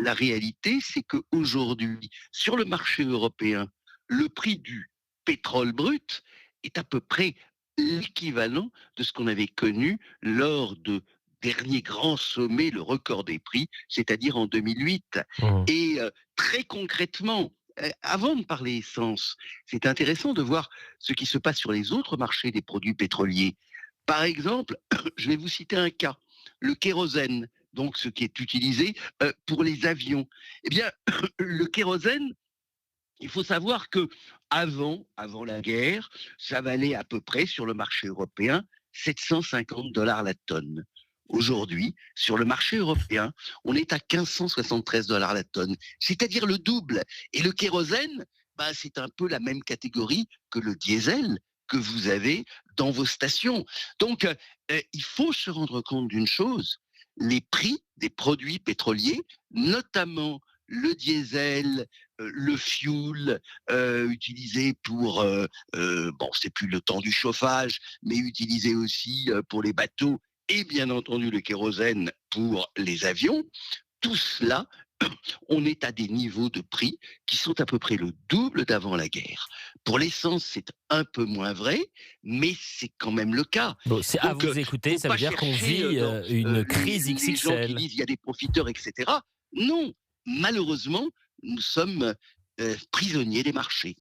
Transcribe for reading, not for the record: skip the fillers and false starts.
la réalité, c'est qu'aujourd'hui, sur le marché européen, le prix du pétrole brut est à peu près l'équivalent de ce qu'on avait connu lors de dernier grand sommet, le record des prix, c'est-à-dire en 2008. Mmh. Et très concrètement, avant de parler essence, c'est intéressant de voir ce qui se passe sur les autres marchés des produits pétroliers. Par exemple, je vais vous citer un cas, le kérosène, donc ce qui est utilisé pour les avions. Eh bien, le kérosène, il faut savoir que avant la guerre, ça valait à peu près sur le marché européen 750 $ la tonne. Aujourd'hui, sur le marché européen, on est à 1573 $ la tonne, c'est-à-dire le double. Et le kérosène, bah, c'est un peu la même catégorie que le diesel que vous avez dans vos stations. Donc, il faut se rendre compte d'une chose, les prix des produits pétroliers, notamment le diesel, le fuel utilisé pour, bon, c'est plus le temps du chauffage, mais utilisé aussi pour les bateaux et bien entendu le kérosène pour les avions. Tout cela, on est à des niveaux de prix qui sont à peu près le double d'avant la guerre. Pour l'essence, c'est un peu moins vrai, mais c'est quand même le cas. Bon, c'est à Donc, vous écouter, faut ça veut pas dire qu'on chercher vit, dans une crise les gens qui XXL. disent il y a des profiteurs, etc. Non, malheureusement, nous sommes prisonniers des marchés.